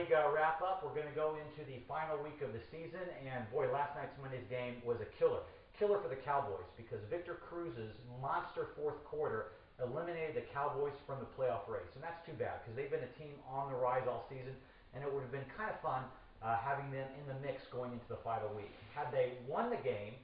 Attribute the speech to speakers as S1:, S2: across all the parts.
S1: League wrap-up. We're going to go into the final week of the season, and boy, last night's Monday's game was a killer. Killer for the Cowboys because Victor Cruz's monster fourth quarter eliminated the Cowboys from the playoff race, and that's too bad because they've been a team on the rise all season, and it would have been kind of fun having them in the mix going into the final week. Had they won the game,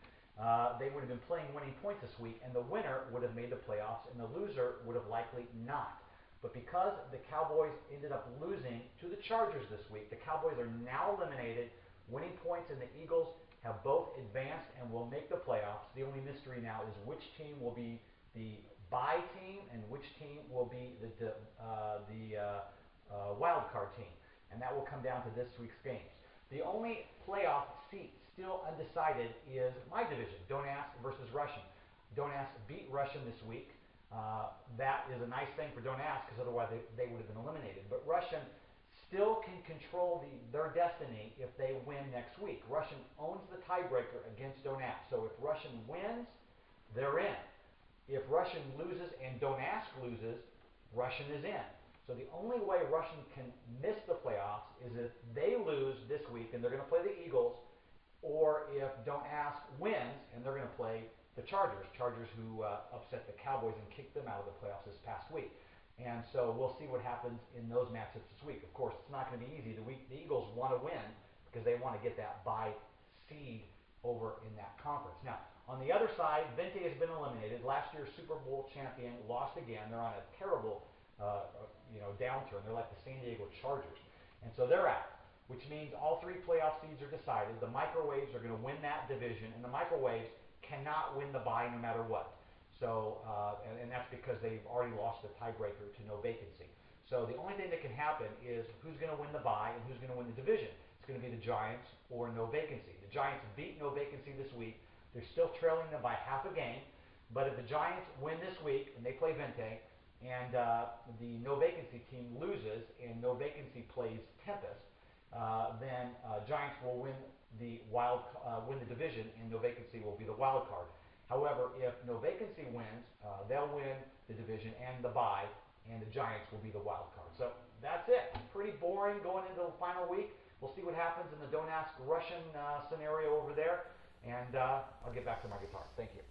S1: they would have been playing winning points this week, and the winner would have made the playoffs, and the loser would have likely not. But because the Cowboys ended up losing to the Chargers this week, the Cowboys are now eliminated. Winning Points and the Eagles have both advanced and will make the playoffs. The only mystery now is which team will be the bye team and which team will be the wild card team. And that will come down to this week's games. The only playoff seat still undecided is my division, Don't Ask versus Russian. Don't Ask beat Russian this week. That is a nice thing for Don't Ask because otherwise they would have been eliminated. But Russian still can control their destiny if they win next week. Russian owns the tiebreaker against Don't Ask. So if Russian wins, they're in. If Russian loses and Don't Ask loses, Russian is in. So the only way Russian can miss the playoffs is if they lose this week and they're going to play the Eagles, or if Don't Ask wins and they're going to play the Chargers who upset the Cowboys and kicked them out of the playoffs this past week. And so we'll see what happens in those matchups this week. Of course, it's not going to be easy. The Eagles want to win because they want to get that bye seed over in that conference. Now, on the other side, Vente has been eliminated. Last year's Super Bowl champion lost again. They're on a terrible downturn. They're like the San Diego Chargers. And so they're out, which means all three playoff seeds are decided. The Microwaves are going to win that division, and the Microwaves cannot win the bye no matter what. So, and that's because they've already lost the tiebreaker to no vacancy. So the only thing that can happen is who's going to win the bye and who's going to win the division. It's going to be the Giants or no vacancy. The Giants beat no vacancy this week. They're still trailing them by half a game. But if the Giants win this week and they play Vente, and the no vacancy team loses and no vacancy plays Tempest, then Giants will win the division, and no vacancy will be the wild card. However, if no vacancy wins, they'll win the division and the bye, and the Giants will be the wild card. So that's it. Pretty boring going into the final week. We'll see what happens in the Don't Ask Russian scenario over there, and I'll get back to my guitar. Thank you.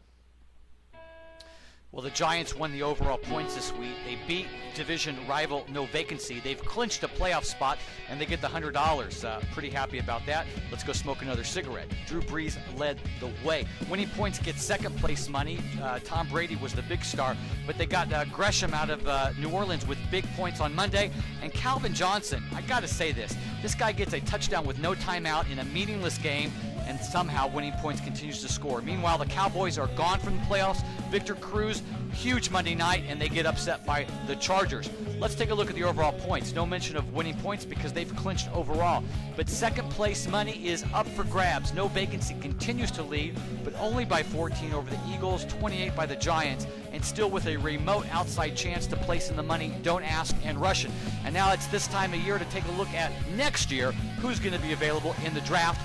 S2: Well, the Giants won the overall points this week. They beat division rival No Vacancy. They've clinched a playoff spot, and they get the $100. Pretty happy about that. Let's go smoke another cigarette. Drew Brees led the way. Winning Points gets second place money. Tom Brady was the big star, but they got Gresham out of New Orleans with big points on Monday. And Calvin Johnson, I got to say this. This guy gets a touchdown with no timeout in a meaningless game, and somehow Winning Points continues to score. Meanwhile, the Cowboys are gone from the playoffs. Victor Cruz, huge Monday night, and they get upset by the Chargers. Let's take a look at the overall points. No mention of Winning Points because they've clinched overall. But second place money is up for grabs. No Vacancy continues to lead, but only by 14 over the Eagles, 28 by the Giants, and still with a remote outside chance to place in the money Don't Ask and Russian. And now it's this time of year to take a look at next year who's going to be available in the draft.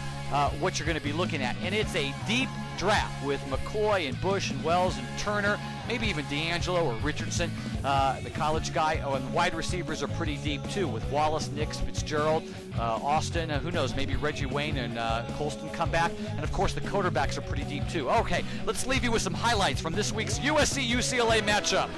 S2: What you're going to be looking at. And it's a deep draft with McCoy and Bush and Wells and Turner, maybe even D'Angelo or Richardson, the college guy. Oh, and the wide receivers are pretty deep too with Wallace, Nix, Fitzgerald, Austin, who knows, maybe Reggie Wayne and Colston come back. And of course the quarterbacks are pretty deep too. Okay, let's leave you with some highlights from this week's USC-UCLA matchup.